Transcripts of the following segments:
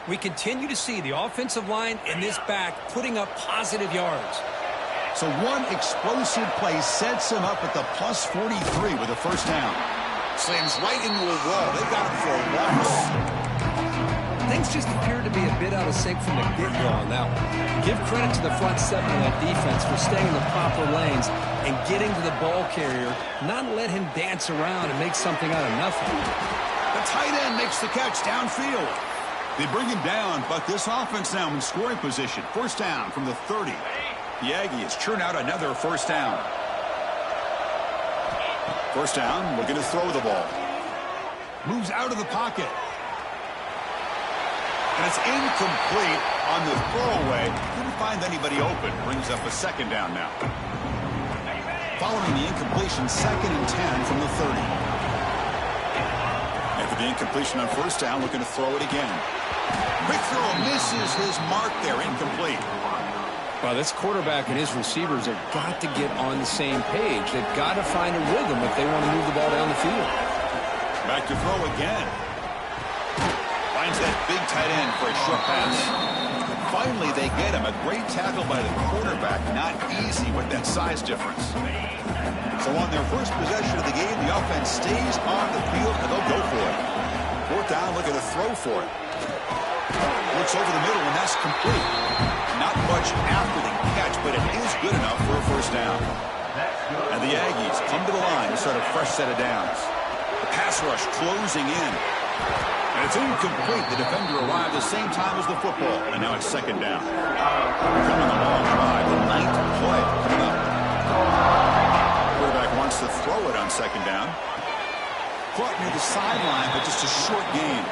We continue to see the offensive line and this back putting up positive yards. So one explosive play sets him up at the plus 43 with a first down. Slams right into a wall. They got him for a loss. Things just appear to be a bit out of sync from the get-go on that one. Give credit to the front seven of that defense for staying in the proper lanes and getting to the ball carrier, not let him dance around and make something out of nothing. The tight end makes the catch downfield. They bring him down, but this offense now in scoring position. First down from the 30. The Aggies churn out another first down. First down, looking to throw the ball. Moves out of the pocket. And it's incomplete on the throwaway. Couldn't find anybody open. Brings up a second down now. Following the incompletion, 2nd and 10 from the 30. After the incompletion on first down, looking to throw it again. Quick throw misses his mark there. Incomplete. Well, this quarterback and his receivers have got to get on the same page. They've got to find a rhythm if they want to move the ball down the field. Back to throw again. Finds that big tight end for a short pass. Finally, they get him. A great tackle by the quarterback. Not easy with that size difference. So on their first possession of the game, the offense stays on the field, and they'll go for it. Fourth down, looking to throw for it. Looks over the middle, and that's complete. Not much after the catch, but it is good enough for a first down. And the Aggies come to the line to start a fresh set of downs. The pass rush closing in. And it's incomplete. The defender arrived the same time as the football. And now it's second down. Coming a long drive. The 9th play coming up. Quarterback wants to throw it on second down. Caught near the sideline, but just a short gain.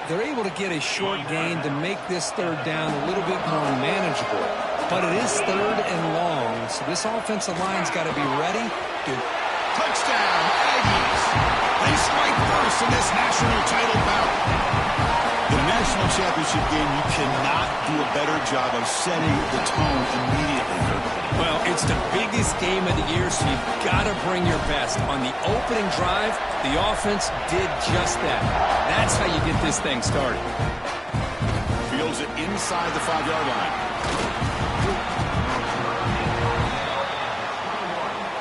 They're able to get a short gain to make this third down a little bit more manageable. But it is third and long, so this offensive line's got to be ready to... Touchdown, Aggies! They strike first in this national title bout. In a national championship game, you cannot do a better job of setting the tone immediately. Well, it's the biggest game of the year, so you've got to bring your best. On the opening drive, the offense did just that. That's how you get this thing started. Fields it inside the 5-yard line.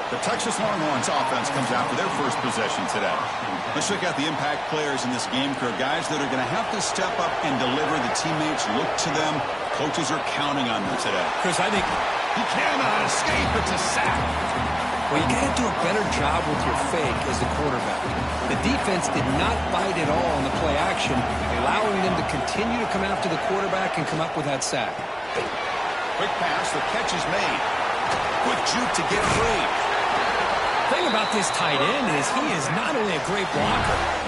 The Texas Longhorns offense comes out for their first possession today. Let's check out the impact players in this game crew. Guys that are going to have to step up and deliver. The teammates look to them. Coaches are counting on them today. Chris, I think he cannot escape. It's a sack. Well, you got to do a better job with your fake as the quarterback. The defense did not bite at all on the play action, allowing them to continue to come after the quarterback and come up with that sack. Quick pass. The catch is made. Quick juke to get free. The thing about this tight end is he is not only a great blocker.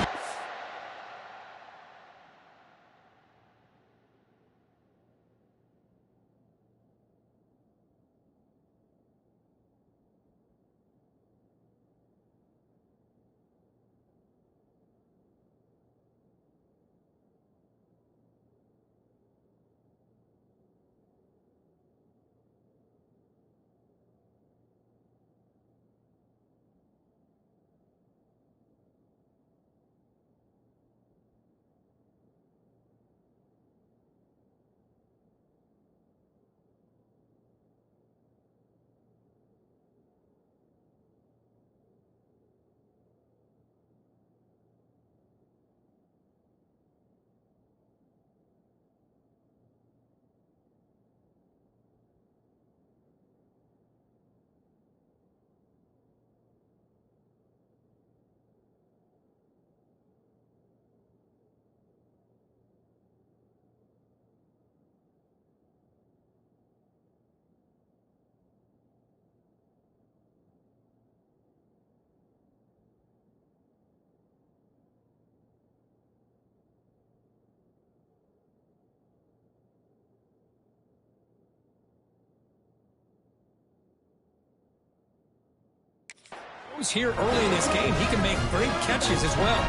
Here early in this game, he can make great catches as well.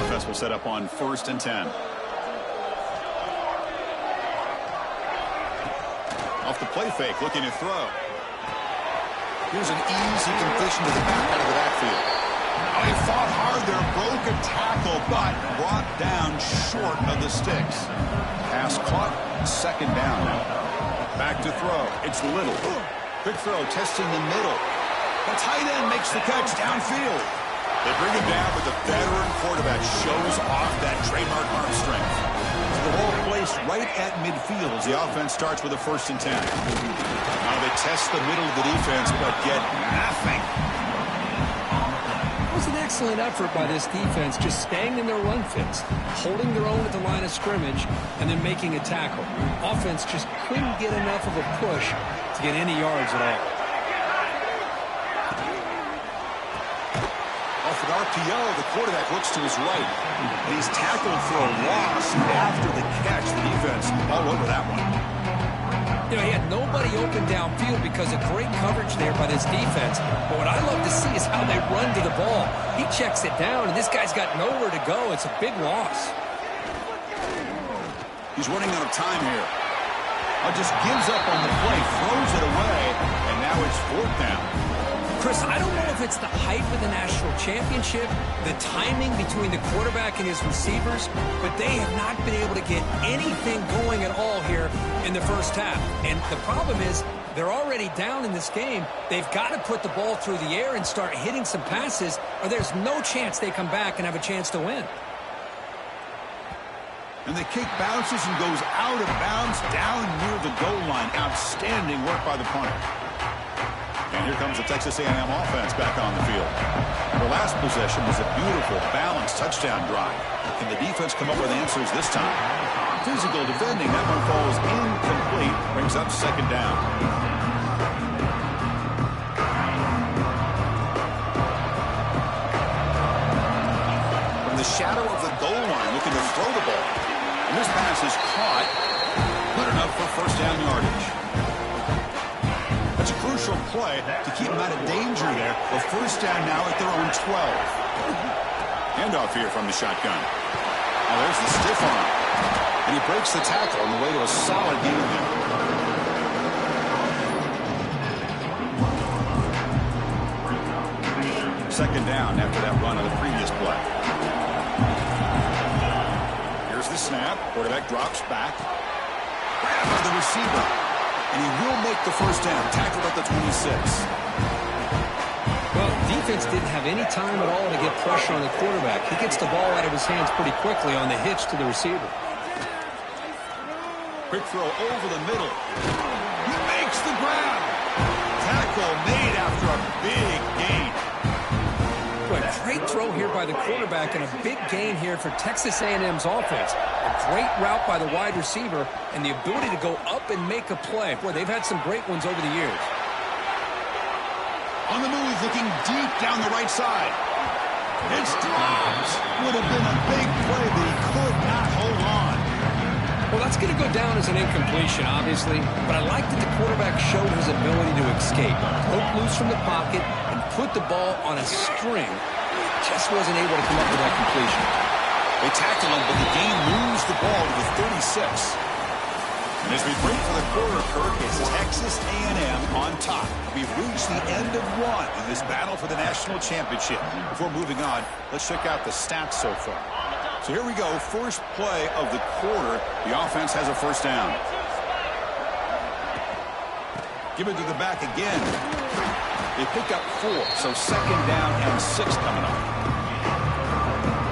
Offense will set up on 1st and 10. Off the play fake, looking to throw. Here's an easy completion to the back out of the backfield. Oh, he fought hard there, broke a tackle, but brought down short of the sticks. Pass caught, second down now. Back to throw. It's Little. Quick throw, testing the middle. The tight end makes the catch downfield. They bring him down, but the veteran quarterback shows off that trademark arm strength. So the ball placed right at midfield as the offense starts with a 1st and 10. Now they test the middle of the defense, but get nothing. It was an excellent effort by this defense, just staying in their run fits, holding their own at the line of scrimmage, and then making a tackle. Offense just couldn't get enough of a push to get any yards at all. Off an RPO, the quarterback looks to his right, and he's tackled for a loss after the catch. The defense all over that one. You know, he had nobody open downfield because of great coverage there by this defense. But what I love to see is how they run to the ball. He checks it down, and this guy's got nowhere to go. It's a big loss. He's running out of time here. Just gives up on the play, throws it away, and now it's 4th down. Chris, I don't know if it's the hype of the national championship, the timing between the quarterback and his receivers, but they have not been able to get anything going at all here in the first half. And the problem is they're already down in this game. They've got to put the ball through the air and start hitting some passes, or there's no chance they come back and have a chance to win. And the kick bounces and goes out of bounds down near the goal line. Outstanding work by the punter. And here comes the Texas A&M offense back on the field. Their last possession was a beautiful, balanced touchdown drive. Can the defense come up with answers this time? Physical defending. That one falls incomplete. Brings up 2nd down. From the shadow of the goal line, looking to throw the ball. And this pass is caught. Good enough for 1st down yardage. That's a crucial play to keep them out of danger there. A 1st down now at their own 12. Handoff here from the shotgun. Now there's the stiff arm. And he breaks the tackle on the way to a solid gain there. Second down after that run of the previous play. Here's the snap. Quarterback drops back. Grab by the receiver. And he will make the 1st down. Tackled at the 26. Well, defense didn't have any time at all to get pressure on the quarterback. He gets the ball out of his hands pretty quickly on the hitch to the receiver. Quick throw over the middle. He makes the grab. Tackle made after a big gain. A great throw here by the quarterback and a big gain here for Texas A&M's offense. A great route by the wide receiver and the ability to go up and make a play. Boy, they've had some great ones over the years. On the move, looking deep down the right side. It's dropped. Would have been a big play, but he could not hold on. Well, that's going to go down as an incompletion, obviously, but I like that the quarterback showed his ability to escape. Broke loose from the pocket and put the ball on a string. Just wasn't able to come up with that completion. They tackle him, but the game moves the ball to the 36. And as we break for the quarter, Kirk, it's Texas A&M on top. We've reached the end of one in this battle for the national championship. Before moving on, let's check out the stats so far. So here we go. First play of the quarter. The offense has a 1st down. Give it to the back again. They pick up 4, so 2nd down and 6 coming up.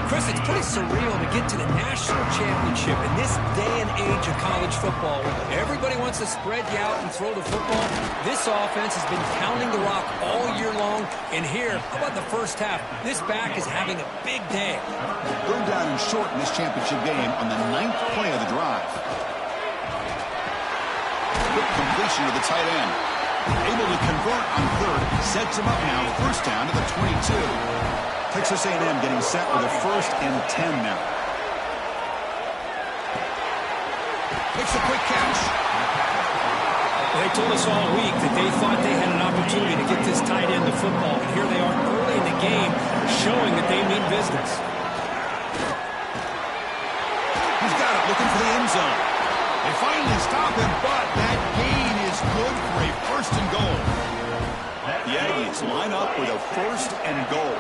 Chris, it's pretty surreal to get to the national championship in this day and age of college football. Everybody wants to spread you out and throw the football. This offense has been pounding the rock all year long. And here, how about the first half? This back is having a big day. 3rd down and short in this championship game on the 9th play of the drive. Quick completion to the tight end. Able to convert on 3rd. Sets him up now. 1st down to the 22. Texas A&M getting set with a 1st and 10 now. Makes a quick catch. They told us all week that they thought they had an opportunity to get this tight end the football. And here they are early in the game showing that they mean business. He's got it, looking for the end zone. They finally stop him, but that gain is good for a 1st and goal. The Aggies line up with a 1st and goal.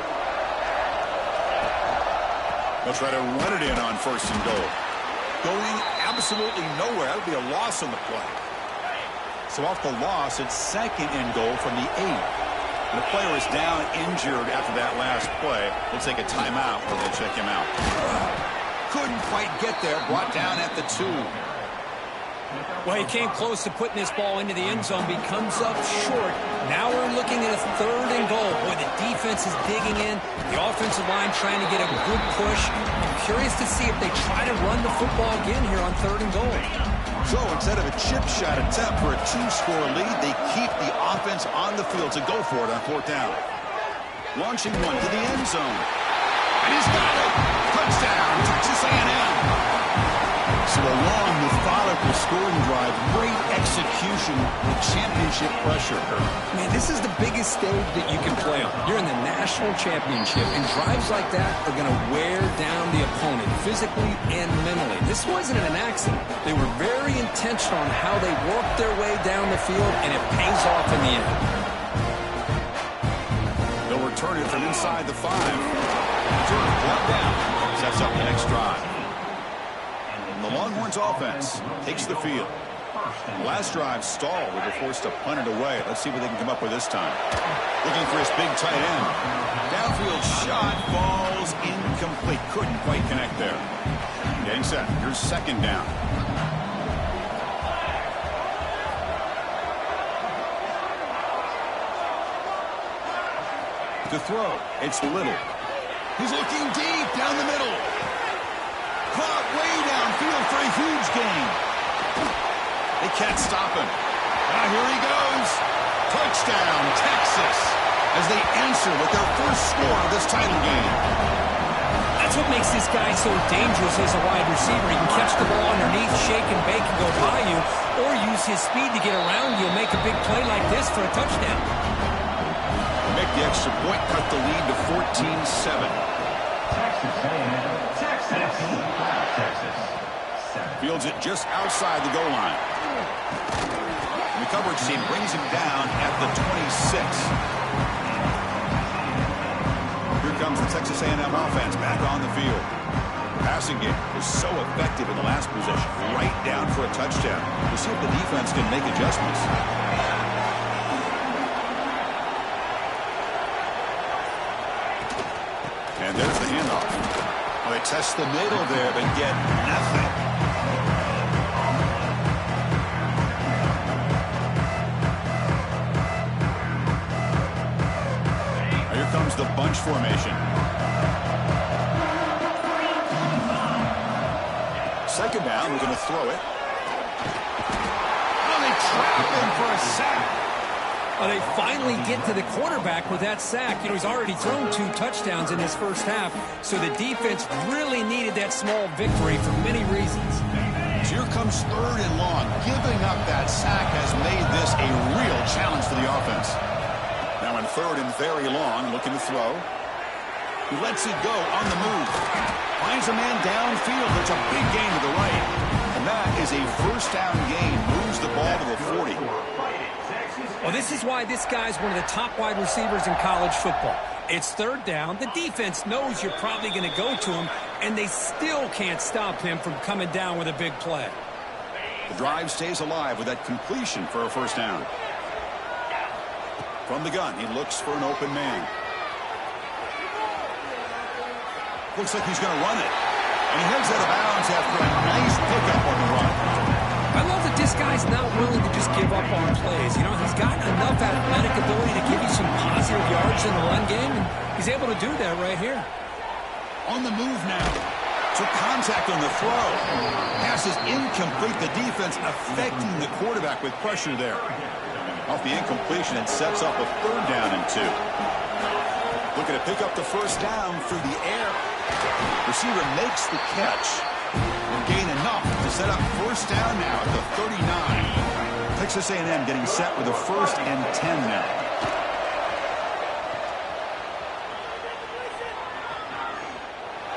They'll try to run it in on 1st and goal. Going absolutely nowhere. That would be a loss on the play. So off the loss, it's 2nd and goal from the 8. The player is down injured after that last play. They'll take a timeout when they check him out. Couldn't quite get there. Brought down at the 2. Well, he came close to putting this ball into the end zone, but he comes up short. Now we're looking at a 3rd and goal. Boy, the defense is digging in. The offensive line trying to get a good push. I'm curious to see if they try to run the football again here on 3rd and goal. So instead of a chip shot attempt for a 2-score lead, they keep the offense on the field to go for it on 4th down. Launching one to the end zone. And he's got it. Touchdown, Texas A&M. So a long, methodical scoring drive, great execution with championship pressure. Man, this is the biggest stage that you can play on. You're in the national championship, and drives like that are going to wear down the opponent physically and mentally. This wasn't an accident. They were very intentional on how they worked their way down the field, and it pays off in the end. They'll return it from inside the 5. Brought down. Sets up the next drive. The Longhorns offense takes the field. Last drive stalled. They were forced to punt it away. Let's see what they can come up with this time. Looking for his big tight end. Downfield shot falls incomplete. Couldn't quite connect there. Getting set. Here's 2nd down. To throw. It's Little. He's looking deep down the middle. Caught way downfield for a huge gain. They can't stop him. Now here he goes. Touchdown, Texas, as they answer with their first score of this title game. That's what makes this guy so dangerous as a wide receiver. He can catch the ball underneath, shake and bake and go by you, or use his speed to get around you and make a big play like this for a touchdown. Make the extra point, cut the lead to 14-7. Fields it just outside the goal line. And the coverage team brings him down at the 26. Here comes the Texas A&M offense back on the field. Passing game was so effective in the last possession, right down for a touchdown. We'll see if the defense can make adjustments. And there's the handoff. Well, they test the middle there, but get nothing. Here comes the bunch formation. 2nd down, we're going to throw it. Oh, they trap him for a sack. Well, they finally get to the quarterback with that sack. You know, he's already thrown 2 touchdowns in this first half, so the defense really needed that small victory for many reasons. So here comes 3rd and long. Giving up that sack has made this a real challenge for the offense. Now in 3rd and very long, looking to throw. He lets it go on the move. Finds a man downfield. It's a big gain to the right. And that is a 1st down gain. Moves the ball to the 40. Well, this is why this guy's one of the top wide receivers in college football. It's 3rd down. The defense knows you're probably going to go to him, and they still can't stop him from coming down with a big play. The drive stays alive with that completion for a 1st down. From the gun, he looks for an open man. Looks like he's going to run it. And he heads out of bounds after a nice pickup on the run. I love that this guy's not willing to just give up on plays. You know, he's got enough athletic ability to give you some positive yards in the run game, and he's able to do that right here. On the move now. Took contact on the throw. Pass is incomplete. The defense affecting the quarterback with pressure there. Off the incompletion, it sets up a 3rd down and 2. Looking to pick up the 1st down through the air. Receiver makes the catch and gain enough to set up 1st down now at the 39. Texas A&M getting set with a 1st and 10 now.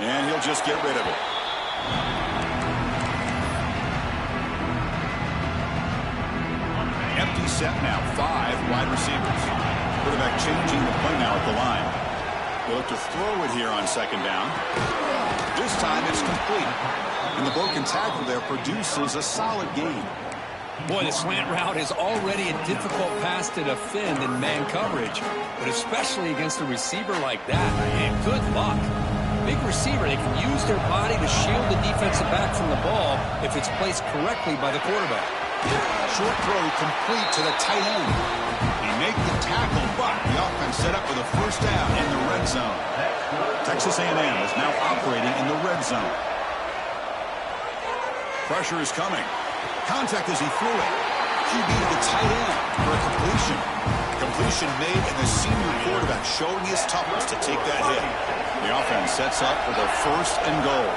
And he'll just get rid of it. Empty set now, 5 wide receivers. Quarterback changing the play now at the line. They'll look to throw it here on 2nd down. This time it's complete. And the broken tackle there produces a solid gain. Boy, the slant route is already a difficult pass to defend in man coverage, but especially against a receiver like that, man, good luck. Big receiver, they can use their body to shield the defensive back from the ball if it's placed correctly by the quarterback. Short throw complete to the tight end. He made the tackle, but the offense set up with a first down in the red zone. Texas A&M is now operating in the red zone. Pressure is coming. Contact as he threw it. QB to the tight end for a completion. Completion made, and the senior quarterback showing his toughness to take that hit. The offense sets up for the 1st and goal.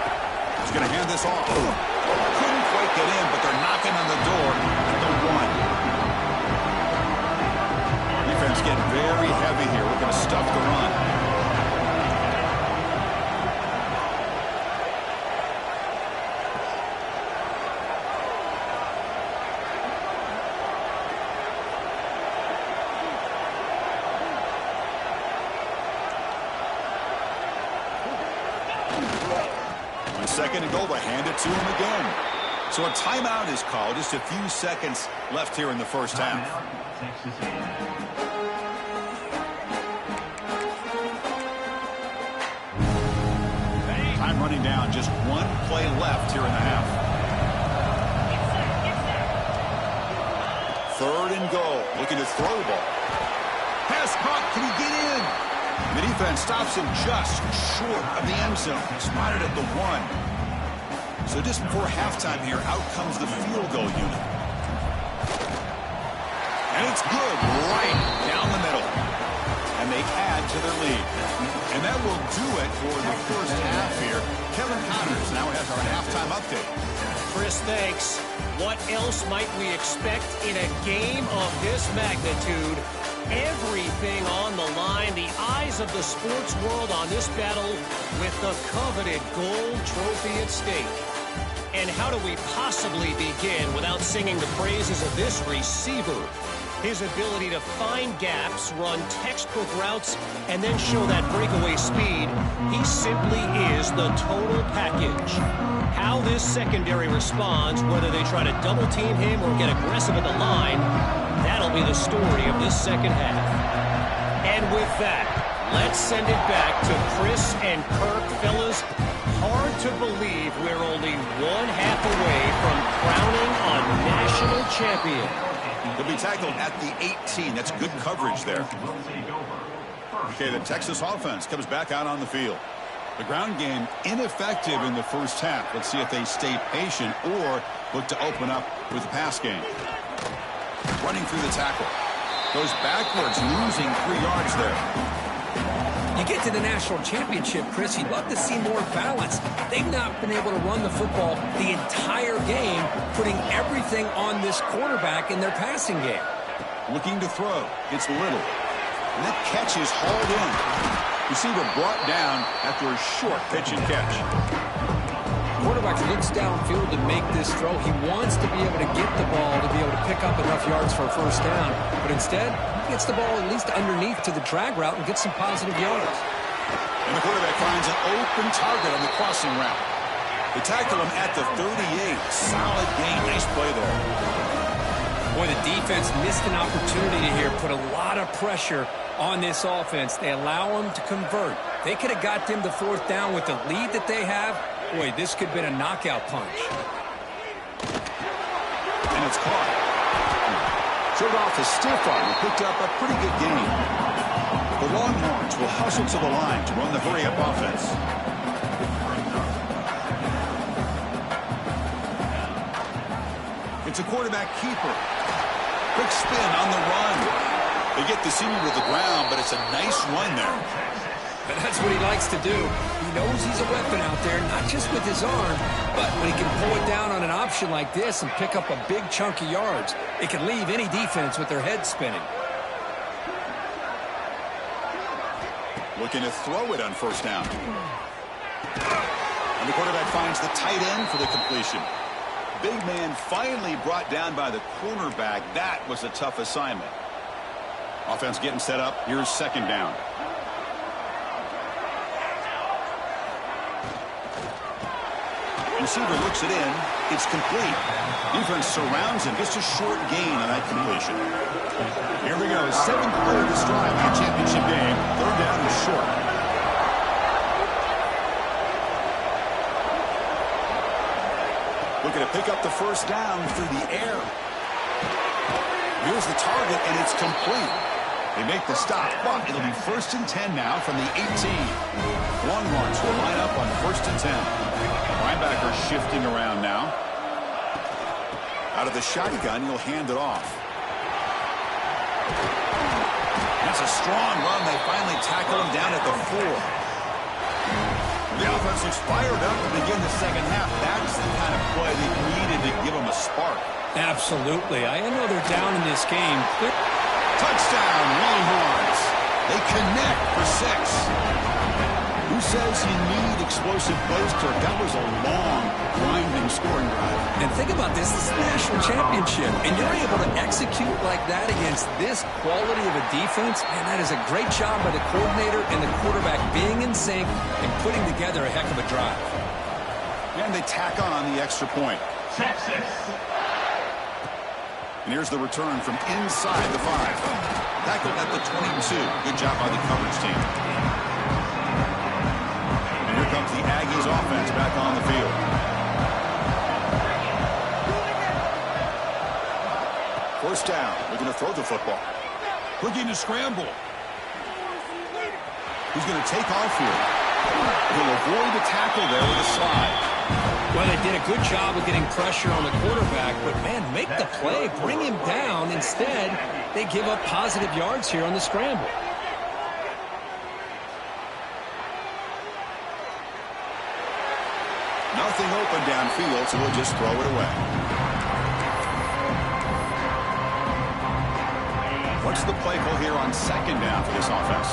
He's going to hand this off. Couldn't quite get in, but they're knocking on the door at the 1. Defense getting very heavy here. We're going to stuff the run. Second and goal, but hand it to him again. So a timeout is called. Just a few seconds left here in the first half. Time running down. Just one play left here in the half. 3rd and goal. Looking to throw the ball. Pass caught. Can he get in? The defense stops him just short of the end zone. Spotted at the 1. So just before halftime here, out comes the field goal unit. And it's good right down the middle. And they add to their lead. And that will do it for the first half here. Kevin Connors now has our halftime update. Chris, thanks. What else might we expect in a game of this magnitude? Everything on the line, the eyes of the sports world on this battle with the coveted gold trophy at stake. And how do we possibly begin without singing the praises of this receiver? His ability to find gaps, run textbook routes, and then show that breakaway speed. He simply is the total package. How this secondary responds, whether they try to double team him or get aggressive at the line, that'll be the story of this second half. And with that, let's send it back to Chris and Kirk. Fellas, hard to believe we're only 1 half away from crowning a national champion. He'll be tackled at the 18. That's good coverage there. Okay, the Texas offense comes back out on the field. The ground game ineffective in the first half. Let's see if they stay patient or look to open up with the pass game. Running through the tackle. Goes backwards, losing 3 yards there. You get to the national championship, Chris, you'd love to see more balance. They've not been able to run the football the entire game, putting everything on this quarterback in their passing game. Looking to throw. It's Little. And that catch is hauled in. Receiver brought down after a short pitch and catch. Quarterback looks downfield to make this throw. He wants to be able to get the ball to be able to pick up enough yards for a first down. But instead, he gets the ball at least underneath to the drag route and gets some positive yards. And the quarterback finds an open target on the crossing route. They tackle him at the 38. Solid gain. Nice play there. Boy, the defense missed an opportunity here. Put a lot of pressure on this offense. They allow them to convert. They could have got them to 4th down with the lead that they have. Boy, this could have been a knockout punch. And it's caught. Showed off a stiff arm and picked up a pretty good gain. The Longhorns will hustle to the line to run the hurry-up offense. It's a quarterback keeper. Quick spin on the run. They get the senior to the ground, but it's a nice run there. But that's what he likes to do. He knows he's a weapon out there, not just with his arm, but when he can pull it down on an option like this and pick up a big chunk of yards, it can leave any defense with their head spinning. Looking to throw it on first down. And the quarterback finds the tight end for the completion. Big man finally brought down by the cornerback. That was a tough assignment. Offense getting set up. Here's second down. Receiver looks it in. It's complete. Defense surrounds him. Just a short gain on that completion. Here we go. 7th play of this drive in the championship game. 3rd down and short. Looking to pick up the first down through the air. Here's the target, and it's complete. They make the stop, but it'll be 1st and 10 now from the 18. Longhorns will line up on 1st and 10. Linebacker shifting around now. Out of the shotgun, he'll hand it off. That's a strong run. They finally tackle him down at the 4. The offense looks fired up to begin the second half. That's the kind of play they needed to give them a spark. Absolutely. I know they're down in this game. Touchdown, Longhorns. They connect for 6. Who says you need explosive plays, Kirk? That was a long, winding scoring drive. And think about this. This is a national championship, and you're able to execute like that against this quality of a defense. Man, that is a great job by the coordinator and the quarterback being in sync and putting together a heck of a drive. And they tack on the extra point. Texas. And here's the return from inside the 5. Tackled at the 22. Good job by the coverage team. And here comes the Aggies offense back on the field. First down. They're going to throw the football. Looking to scramble. He's going to take off here. He'll avoid the tackle there with a slide. Well, they did a good job of getting pressure on the quarterback, but, man, make the play, bring him down. Instead, they give up positive yards here on the scramble. Nothing open downfield, so we'll just throw it away. What's the play call here on 2nd down for this offense?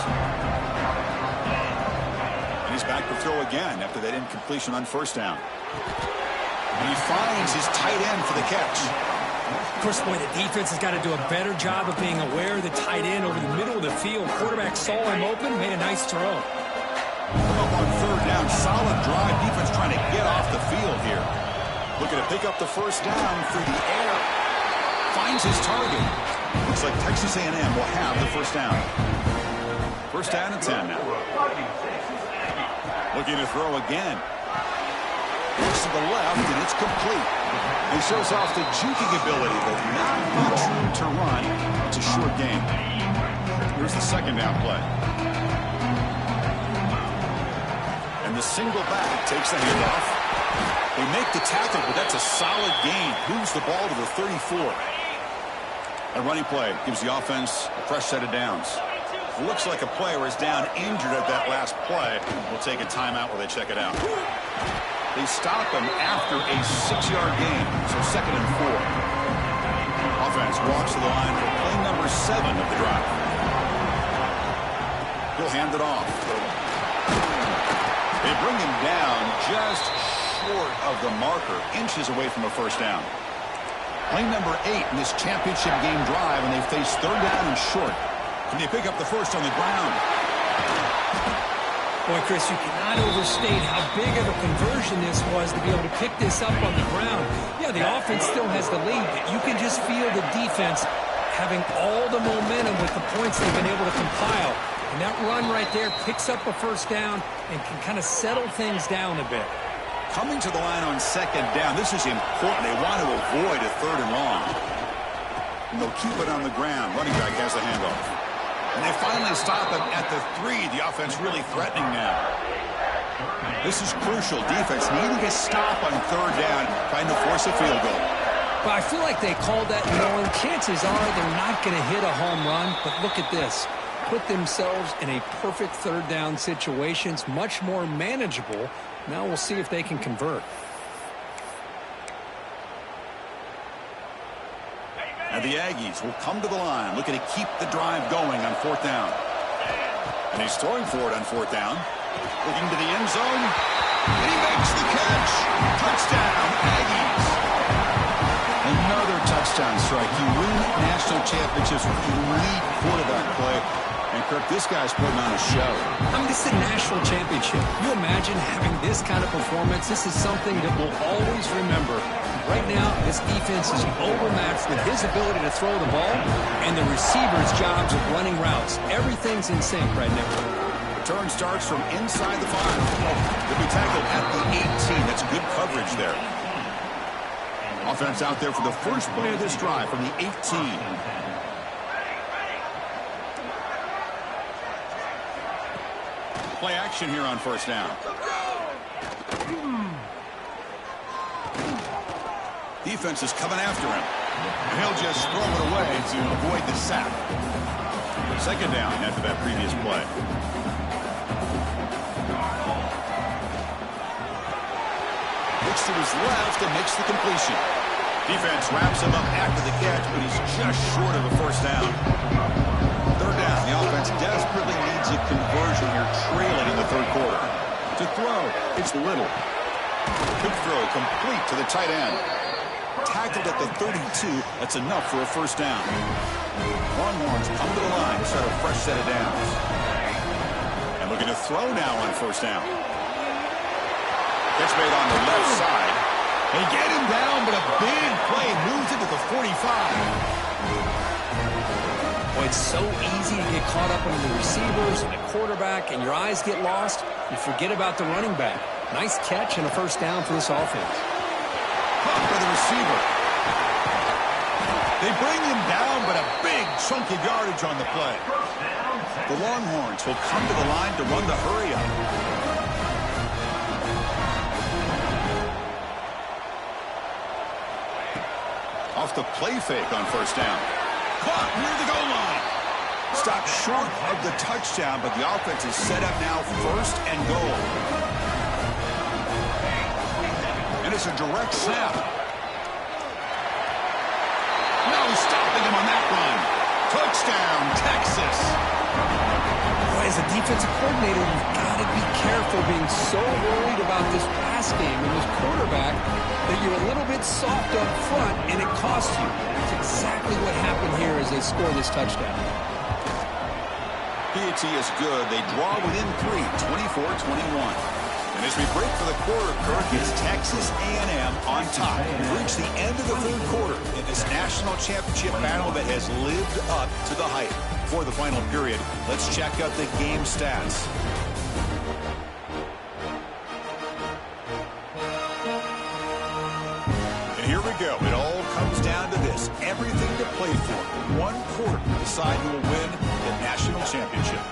And he's back to throw again after that incompletion on 1st down. And he finds his tight end for the catch. Of course, boy, the defense has got to do a better job of being aware of the tight end over the middle of the field. Quarterback saw him open, made a nice throw. Up on 3rd down, solid drive. Defense trying to get off the field here. Looking to pick up the first down through the air. Finds his target. Looks like Texas A&M will have the first down. 1st down and 10 now. Looking to throw again. Looks to the left, and it's complete. He shows off the juking ability, but not much room to run. It's a short game. Here's the 2nd down play. And the single back takes the handoff. They make the tackle, but that's a solid gain. Moves the ball to the 34. A running play gives the offense a fresh set of downs. Looks like a player is down injured at that last play. We'll take a timeout while they check it out. They stop him after a 6-yard gain, so 2nd and 4. Offense walks to the line for play number 7 of the drive. He'll hand it off. They bring him down just short of the marker, inches away from a first down. Play number 8 in this championship game drive, and they face 3rd down and short. Can they pick up the first on the ground? Boy, Chris, you cannot overstate how big of a conversion this was to be able to pick this up on the ground. Yeah, the offense still has the lead, but you can just feel the defense having all the momentum with the points they've been able to compile. And that run right there picks up a first down and can kind of settle things down a bit. Coming to the line on 2nd down, this is important. They want to avoid a 3rd and long. And they'll keep it on the ground. Running back has the handoff. And they finally stop him at the 3. The offense really threatening now. This is crucial. Defense needing a stop on 3rd down, trying to force a field goal. But I feel like they called that knowing chances are they're not going to hit a home run. But look at this. Put themselves in a perfect 3rd down situations, much more manageable. Now we'll see if they can convert. And the Aggies will come to the line, looking to keep the drive going on 4th down. And he's throwing for it on 4th down. Looking to the end zone. And he makes the catch. Touchdown, Aggies. Another touchdown strike. You win national championships with elite quarterback play. And Kirk, this guy's putting on a show. I mean, this is a national championship. You imagine having this kind of performance? This is something that we'll always remember. Right now, this defense is overmatched with his ability to throw the ball and the receiver's jobs of running routes. Everything's in sync right now. Return starts from inside the 5. They'll be tackled at the 18. That's good coverage there. Offense out there for the first play of this drive from the 18. Play action here on first down. Defense is coming after him. And he'll just throw it away to avoid the sack. Second down after that previous play. Looks to his left and makes the completion. Defense wraps him up after the catch, but he's just short of a first down. Third down. The offense desperately needs a conversion here, trailing in the third quarter. To throw, it's Little. Quick throw complete to the tight end. Tackled at the 32. That's enough for a first down. Longhorns come to the line to start a fresh set of downs. And looking to throw now on first down. Catch made on the left side. They get him down, but a big play moves into the 45. Boy, it's so easy to get caught up in the receivers and the quarterback, and your eyes get lost. You forget about the running back. Nice catch and a first down for this offense. Caught by the receiver. They bring him down, but a big chunk of yardage on the play. The Longhorns will come to the line to run the hurry-up. Off the play fake on first down. Caught near the goal line. Stopped short of the touchdown, but the offense is set up now first and goal. And it's a direct snap. No stopping him on that run. Touchdown, Texas. Boy, as a defensive coordinator, you've got to be careful being so worried about this pass game and this quarterback that you're a little bit soft up front, and it costs you. That's exactly what happened here as they score this touchdown. PAT is good. They draw within 3, 24-21. And as we break for the quarter, Kirk, is Texas A&M on top. We've reached the end of the third quarter in this national championship battle that has lived up to the hype. For the final period, let's check out the game stats. And here we go. It all comes down to this. Everything to play for. One quarter to decide who will win the national championship.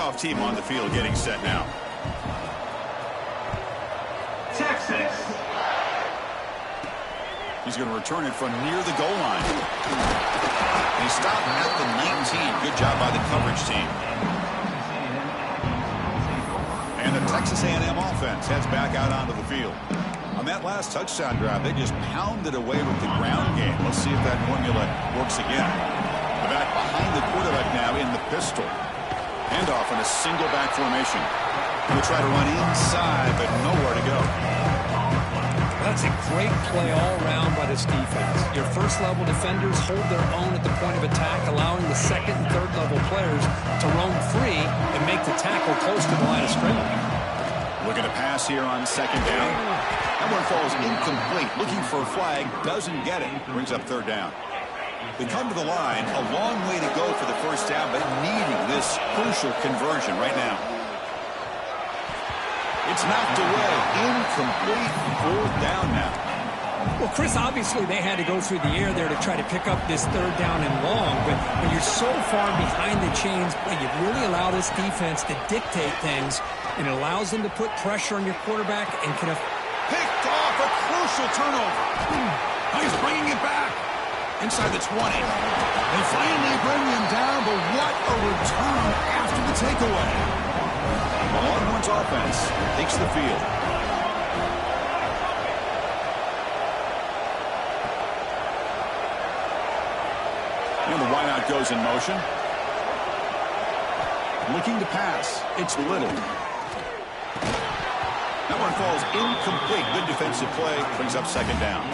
kickoff team on the field getting set now. Texas. He's going to return it from near the goal line. He stopped at the 19. Good job by the coverage team. And the Texas A&M offense heads back out onto the field. On that last touchdown drive, they just pounded away with the ground game. Let's see if that formula works again. The back behind the quarterback now in the pistol. Handoff in a single back formation. He'll try to run inside, but nowhere to go. That's a great play all around by this defense. Your first-level defenders hold their own at the point of attack, allowing the second and third-level players to roam free and make the tackle close to the line of scrimmage. Looking to pass here on second down. That one falls incomplete. Looking for a flag, doesn't get it. Brings up third down. They come to the line, a long way to go for the first down, but needing this crucial conversion right now. It's knocked away. Incomplete. Fourth down now. Well, Chris, obviously they had to go through the air there to try to pick up this third down and long, but when you're so far behind the chains, you really allow this defense to dictate things, and it allows them to put pressure on your quarterback and can have picked off a crucial turnover. He's bringing it back. Inside the 20. They finally bring him down, but what a return after the takeaway. The Longhorns offense takes the field. And the wideout goes in motion. Looking to pass. It's Little. That one falls incomplete. Good defensive play. Brings up second down.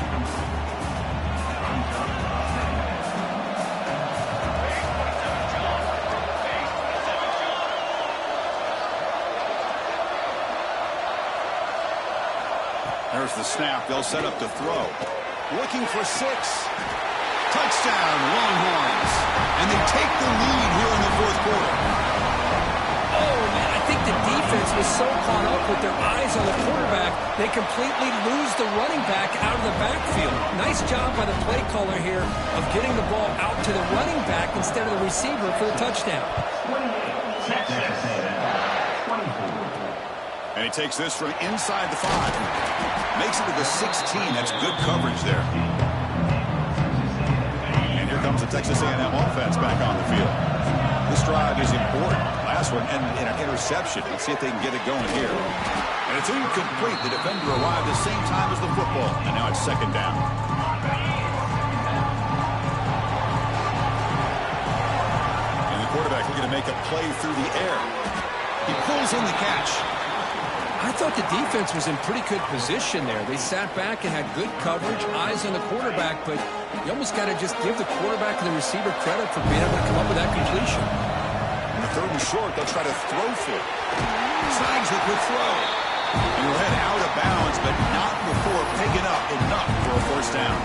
There's the snap. They'll set up to throw. Looking for 6. Touchdown, Longhorns. And they take the lead here in the fourth quarter. Oh, man, I think the defense was so caught up with their eyes on the quarterback, they completely lose the running back out of the backfield. Nice job by the play caller here of getting the ball out to the running back instead of the receiver for the touchdown. And he takes this from inside the 5. Makes it to the 16. That's good coverage there. And here comes the Texas A&M offense back on the field. This drive is important. Last one and an interception. Let's see if they can get it going here. And it's incomplete. The defender arrived at the same time as the football. And now it's second down. And the quarterback looking to make a play through the air. He pulls in the catch. I thought the defense was in pretty good position there. They sat back and had good coverage, eyes on the quarterback, but you almost got to just give the quarterback and the receiver credit for being able to come up with that completion. On the third and short, they'll try to throw for it. Signs the quick throw. And he'll head out of bounds, but not before picking up enough for a first down.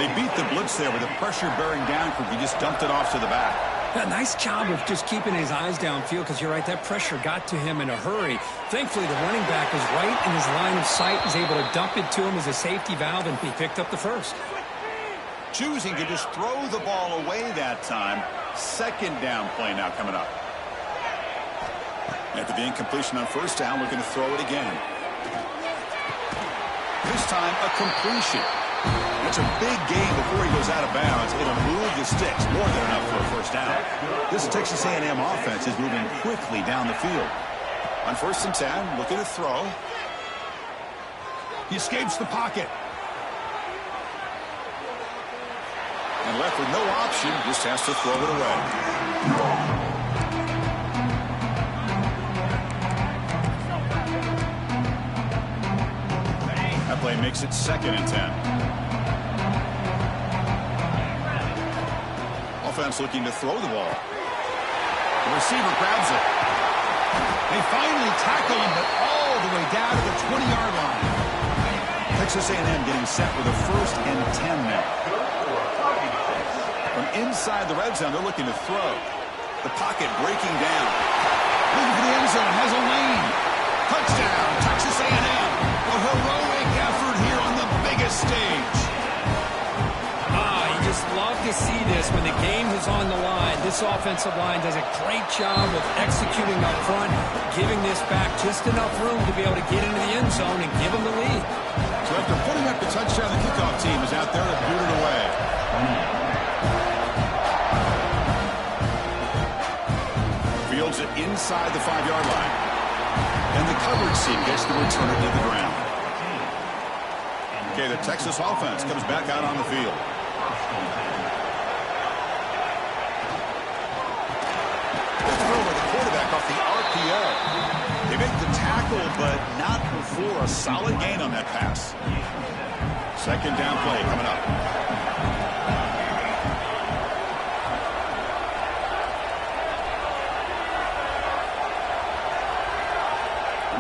They beat the blitz there with the pressure bearing down. He just dumped it off to the back. A nice job of just keeping his eyes downfield because you're right, that pressure got to him in a hurry. Thankfully, the running back was right in his line of sight, was able to dump it to him as a safety valve, and he picked up the first. Choosing to just throw the ball away that time. Second down play now coming up. After the incompletion on first down, looking to throw it again. This time, a completion. That's a big gain before he goes out of bounds. It'll move the sticks. More than enough for a first down. This Texas A&M offense is moving quickly down the field. On 1st and 10, looking to throw. He escapes the pocket. And left with no option, just has to throw it away. That play makes it 2nd and 10. Offense looking to throw the ball. The receiver grabs it. They finally tackle him, but all the way down to the 20-yard line. Texas A&M getting set with a 1st and 10 now. From inside the red zone, they're looking to throw. The pocket breaking down. Looking for the end zone, has a lane. Touchdown, Texas A&M. A heroic effort here on the biggest stage. You just love to to see this when the game is on the line. This offensive line does a great job of executing up front, giving this back just enough room to be able to get into the end zone and give them the lead. So after putting up the touchdown, the kickoff team is out there to boot it away. Fields it inside the 5-yard line. And the coverage team gets to return it to the ground. Okay, the Texas offense comes back out on the field. Throw by the quarterback off the RPO. They make the tackle, but not before a solid gain on that pass. Second down play coming up.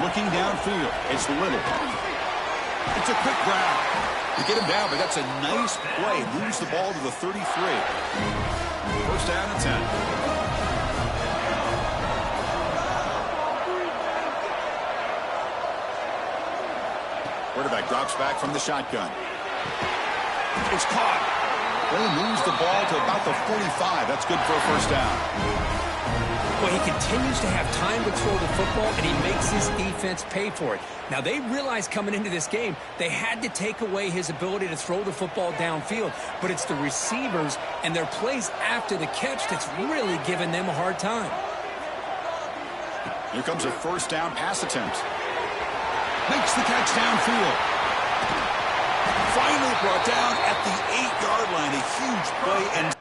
Looking downfield, it's Little. It's a quick grab. To get him down, but that's a nice play. Moves the ball to the 33. First down and 10. Quarterback drops back from the shotgun. It's caught. Well, he moves the ball to about the 45. That's good for a first down. Well, he continues to have time to throw the football, and he makes his defense pay for it. Now, they realized coming into this game, they had to take away his ability to throw the football downfield. But it's the receivers and their plays after the catch that's really giving them a hard time. Here comes a first down pass attempt. Makes the catch downfield. Finally brought down at the 8-yard line. A huge play and...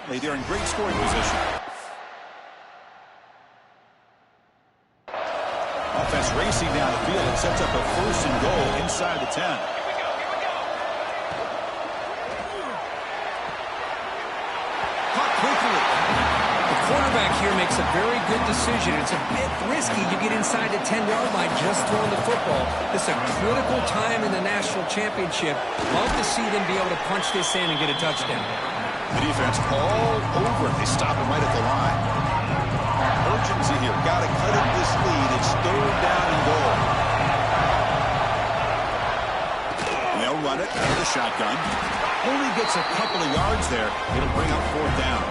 They're in great scoring position. Offense racing down the field. It sets up a first and goal inside the 10. Caught quickly. The quarterback here makes a very good decision. It's a bit risky. You get inside the 10-yard line just throwing the football. This is a critical time in the national championship. Love to see them be able to punch this in and get a touchdown. The defense all over it. They stop him right at the line. Urgency here. Got to cut it this lead. It's third down and goal. And they'll run it out of the shotgun. Only gets a couple of yards there. It'll bring up fourth down.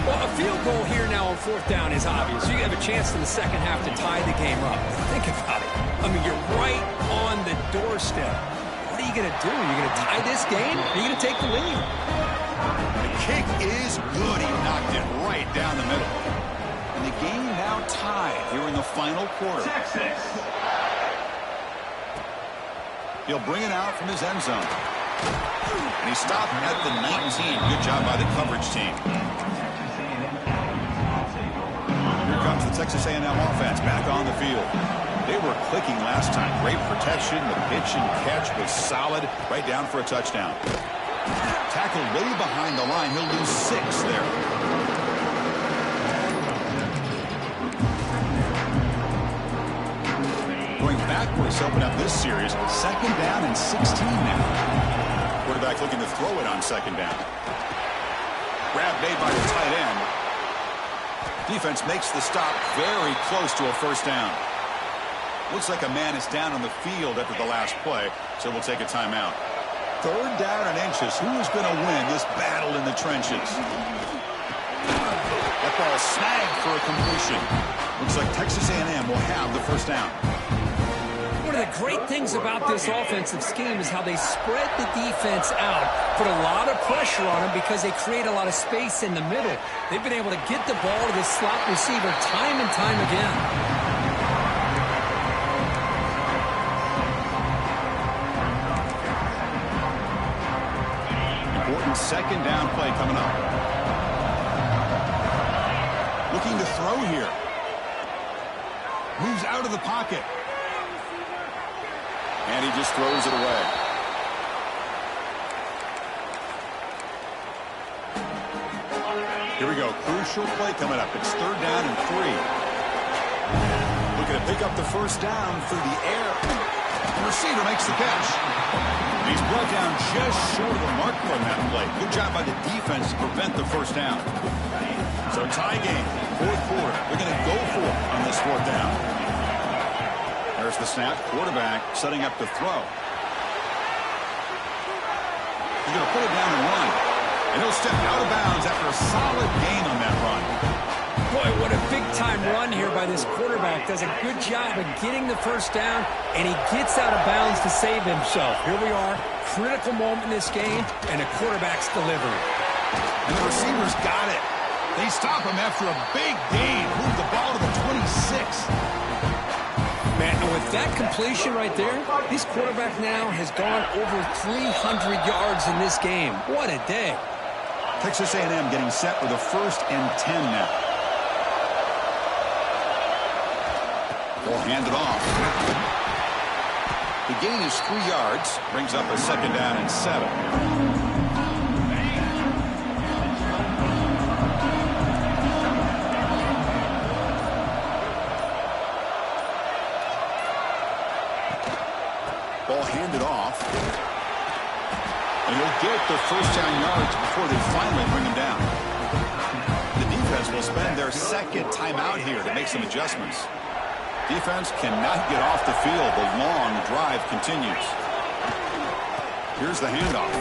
Well, a field goal here now on fourth down is obvious. You have a chance in the second half to tie the game up. Think about it. I mean, you're right on the doorstep. What are you going to do? Are you going to tie this game? Are you going to take the lead? The kick is good. He knocked it right down the middle. And the game now tied here in the final quarter. Texas. He'll bring it out from his end zone. And he stopped at the 19. Good job by the coverage team. Here comes the Texas A&M offense back on the field. They were clicking last time. Great protection. The pitch and catch was solid. Right down for a touchdown. Tackled way behind the line. He'll lose 6 there. Going backwards to open up this series. Second down and 16 now. Quarterback looking to throw it on second down. Grab made by the tight end. Defense makes the stop very close to a first down. Looks like a man is down on the field after the last play, so we'll take a timeout. Third down and inches. Who is going to win this battle in the trenches? That ball snagged for a completion. Looks like Texas A&M will have the first down. One of the great things about this offensive scheme is how they spread the defense out, put a lot of pressure on them because they create a lot of space in the middle. They've been able to get the ball to the slot receiver time and time again. Second down play coming up. Looking to throw here. Moves out of the pocket. And he just throws it away. Here we go. Crucial play coming up. It's third down and 3. Looking to pick up the first down through the air. The receiver makes the catch. He's brought down just short of the marker on that play. Good job by the defense to prevent the first down. So tie game, fourth quarter. They're going to go for it on this fourth down. There's the snap. Quarterback setting up the throw. He's going to put it down and run. And he'll step out of bounds after a solid gain on that run. Boy, what a big-time run here by this quarterback. Does a good job of getting the first down, and he gets out of bounds to save himself. Here we are, critical moment in this game, and the quarterback's delivery. And the receivers got it. They stop him after a big gain. Move the ball to the 26. Man, and with that completion right there, this quarterback now has gone over 300 yards in this game. What a day. Texas A&M getting set with a 1st and 10 now. Ball handed off. The gain is 3 yards. Brings up a 2nd down and 7. Ball handed off. And he'll get the 1st down yards before they finally bring him down. The defense will spend their 2nd timeout here to make some adjustments. Defense cannot get off the field. The long drive continues. Here's the handoff.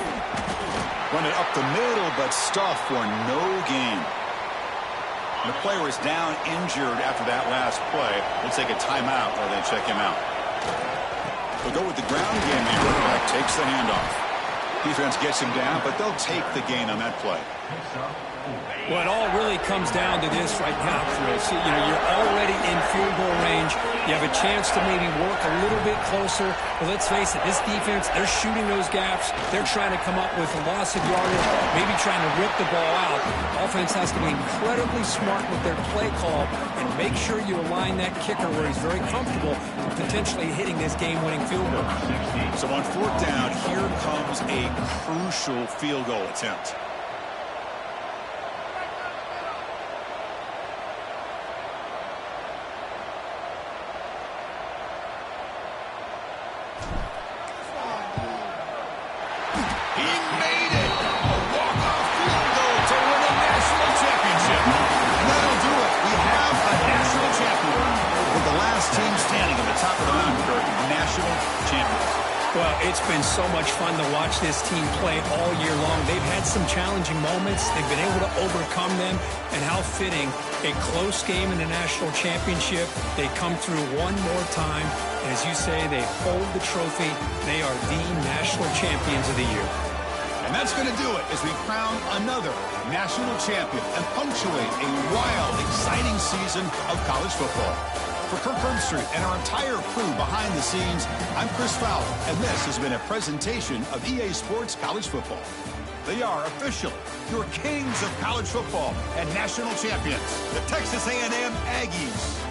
Run it up the middle, but stuffed for no gain. The player is down injured after that last play. We'll take a timeout while they check him out. We'll go with the ground game here. Quarterback takes the handoff. Defense gets him down, but they'll take the gain on that play. Well, it all really comes down to this right now, Chris. You know, you're already in field goal range. You have a chance to maybe work a little bit closer. But let's face it, this defense, they're shooting those gaps. They're trying to come up with a loss of yardage, maybe trying to rip the ball out. Offense has to be incredibly smart with their play call and make sure you align that kicker where he's very comfortable potentially hitting this game-winning field goal. So on 4th down, here comes a crucial field goal attempt. Well, it's been so much fun to watch this team play all year long. They've had some challenging moments. They've been able to overcome them. And how fitting, a close game in the national championship. They come through one more time. And as you say, they hold the trophy. They are the national champions of the year. And that's going to do it as we crown another national champion and punctuate a wild, exciting season of college football. For Kirk Herbstreit and our entire crew behind the scenes, I'm Chris Fowler, and this has been a presentation of EA Sports College Football. They are officially your kings of college football and national champions, the Texas A&M Aggies.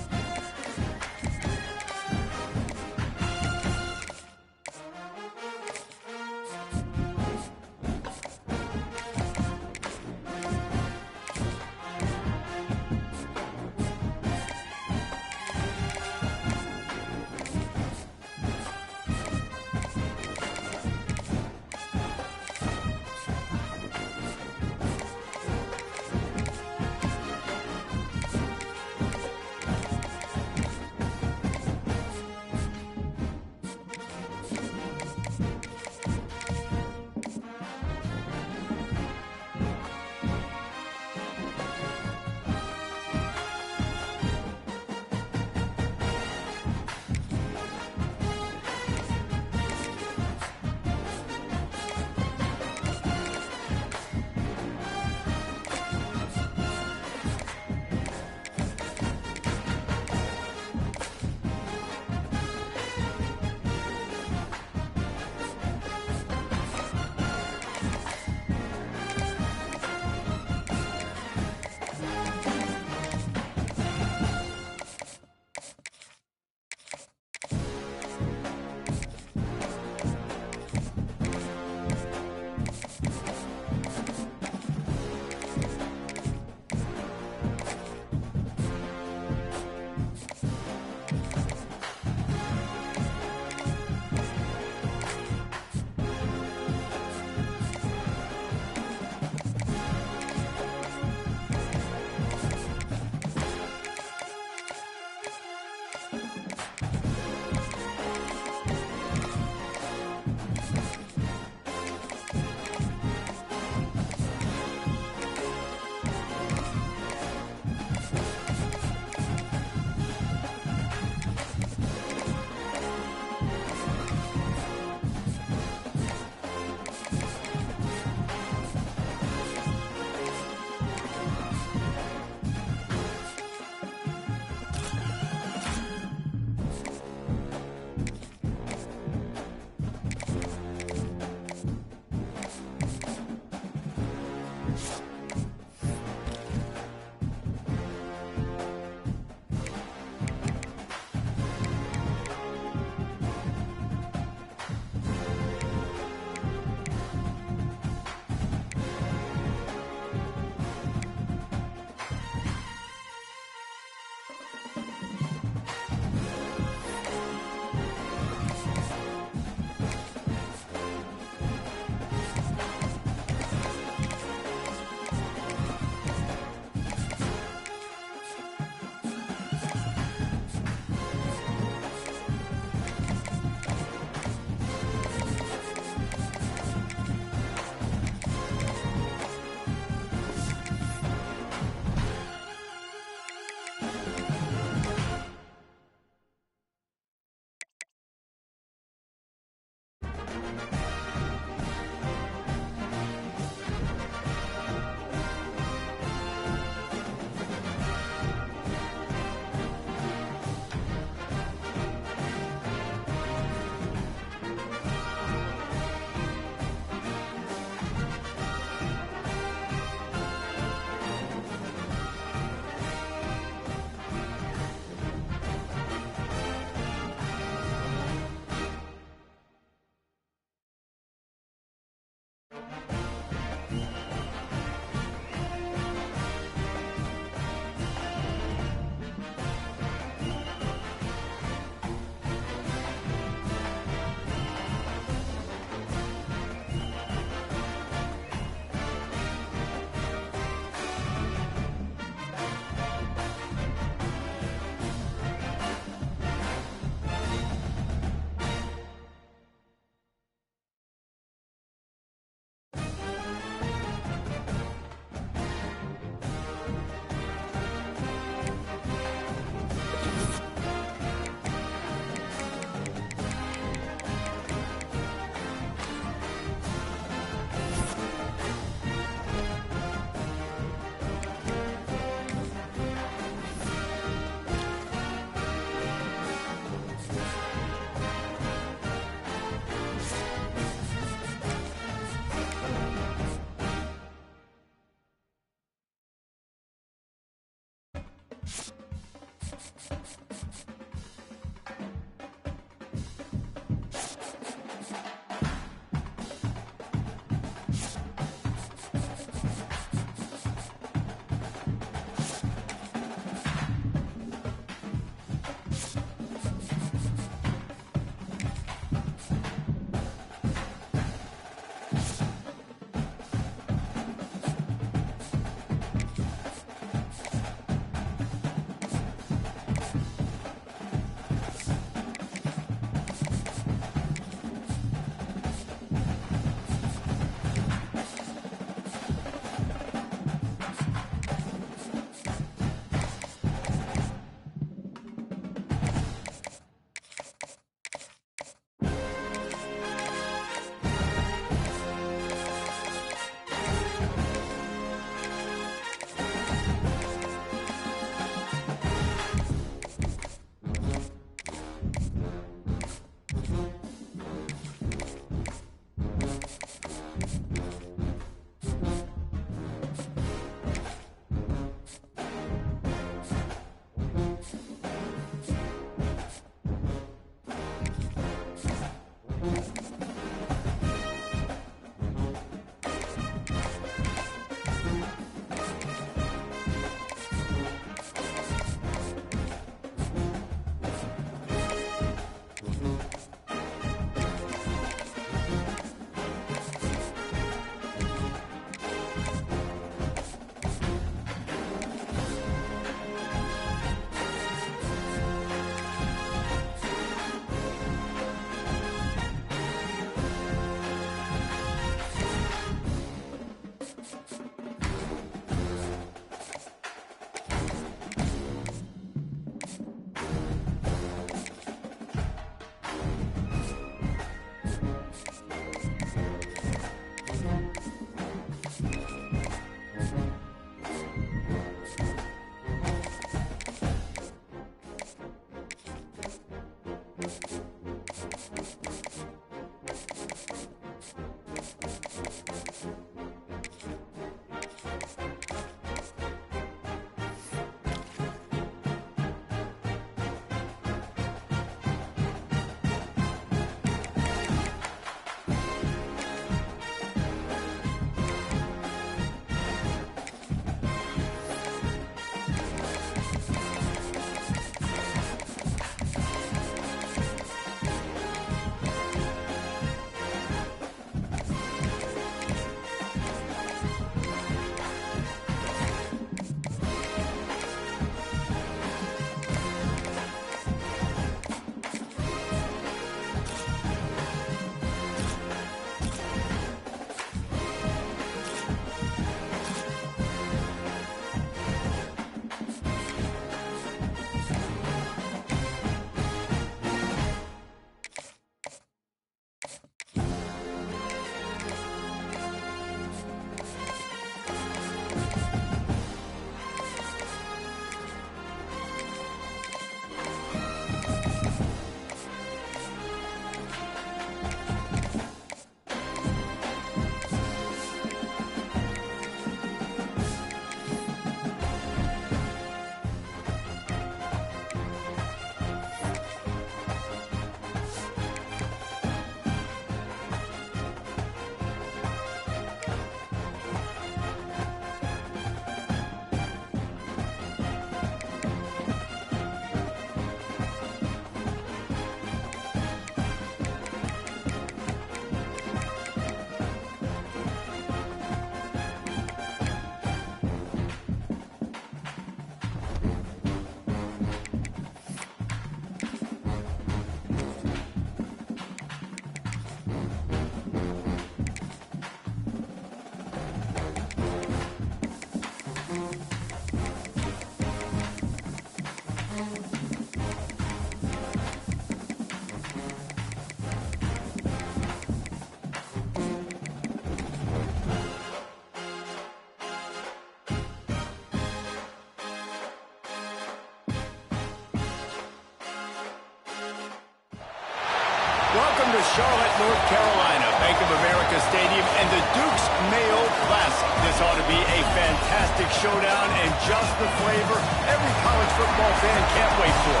Charlotte, North Carolina, Bank of America Stadium, and the Duke's Mayo Classic. This ought to be a fantastic showdown and just the flavor every college football fan can't wait for.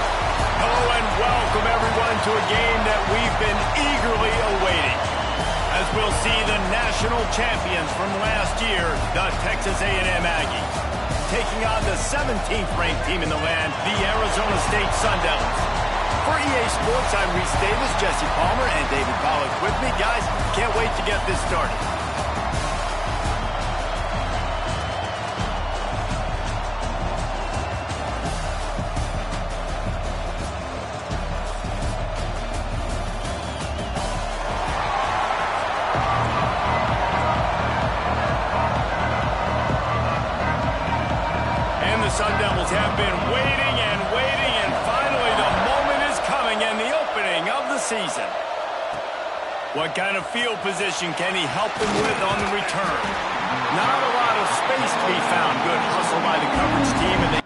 Hello and welcome everyone to a game that we've been eagerly awaiting, as we'll see the national champions from last year, the Texas A&M Aggies, taking on the 17th ranked team in the land, the Arizona State Sun Devils. For EA Sports, I'm Reese Davis, Jesse Palmer, and David Pollack with me. Guys, can't wait to get this started. And the Sun Devils have been waiting and waiting, and finally the moment is coming and the opening of the season. What kind of field position can he help them with on the return? Not a lot of space to be found. Good hustle by the coverage team, and they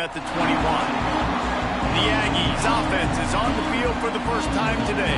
at the 21. The Aggies offense is on the field for the first time today.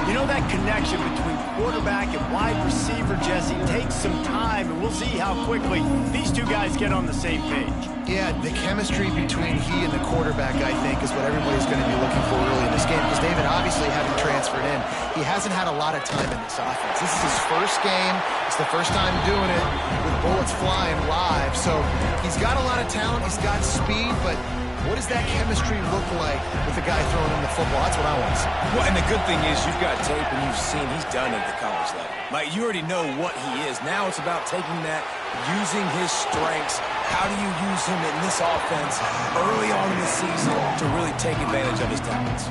You know, that connection between quarterback and wide receiver, Jesse, takes some time, and we'll see how quickly these two guys get on the same page. Yeah, the chemistry between he and the quarterback, I think, is what everybody's going to be looking for early in this game. Because David, obviously, having transferred in, he hasn't had a lot of time in this offense. This is his first game. It's the first time doing it with bullets flying live. So he's got a lot of talent. He's got speed, but what does that chemistry look like with the guy throwing him the football? That's what I want to see. Well, and the good thing is you've got tape and you've seen he's done it at the college level. Like, you already know what he is. Now it's about taking that, using his strengths. How do you use him in this offense early on in the season to really take advantage of his talents?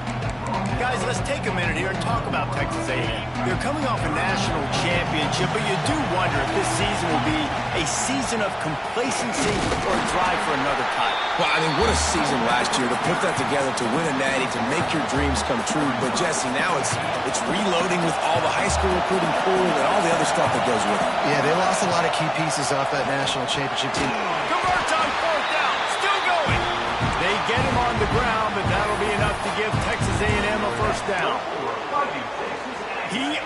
Guys, let's take a minute here and talk about Texas A&M. They're coming off a national championship, but you do wonder if this season will be a season of complacency or a drive for another title. Well, I mean, what a season last year to put that together, to win a natty, to make your dreams come true. But, Jesse, now it's reloading with all the high school recruiting pool and all the other stuff that goes with it. Yeah, they lost a lot of key pieces off that national championship team. Converts on fourth down, still going. They get him on the ground, but that'll be enough to give Texas A&M a first down. He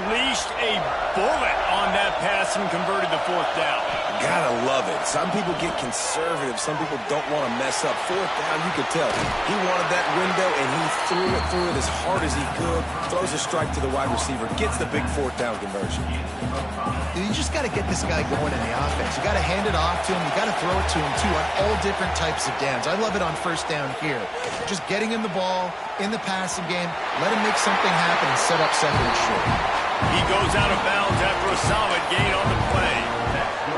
unleashed a bullet on that pass and converted the fourth down. Gotta love it. Some people get conservative. Some people don't want to mess up. Fourth down, you could tell. He wanted that window, and he threw it as hard as he could. Throws a strike to the wide receiver. Gets the big fourth down conversion. You just got to get this guy going in the offense. You got to hand it off to him. You got to throw it to him, too, on all different types of downs. I love it on first down here. Just getting him the ball in the passing game. Let him make something happen and set up second and short. He goes out of bounds after a solid gain on the play.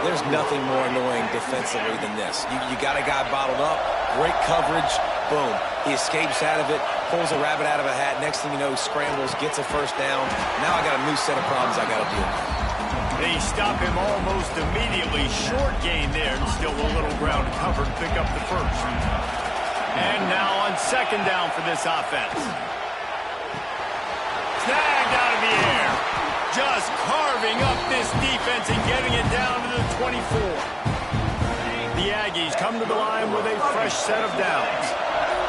There's nothing more annoying defensively than this. You got a guy bottled up, great coverage, boom. He escapes out of it, pulls a rabbit out of a hat. Next thing you know, he scrambles, gets a first down. Now I got a new set of problems I got to deal with. They stop him almost immediately. Short gain there, and still a little ground covered. Pick up the first. And now on second down for this offense. Snagged out of the air. Just carving up this defense and getting it down to the 24. The Aggies come to the line with a fresh set of downs.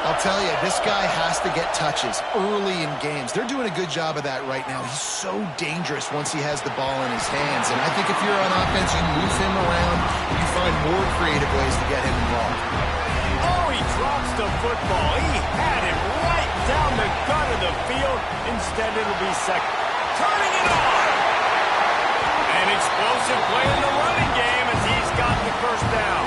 I'll tell you, this guy has to get touches early in games. They're doing a good job of that right now. He's so dangerous once he has the ball in his hands. And I think if you're on offense, you move him around, you find more creative ways to get him involved. Oh, he drops the football. He had it right down the gut of the field. Instead, it'll be second. Turning it on. An explosive play in the running game as he's got the first down.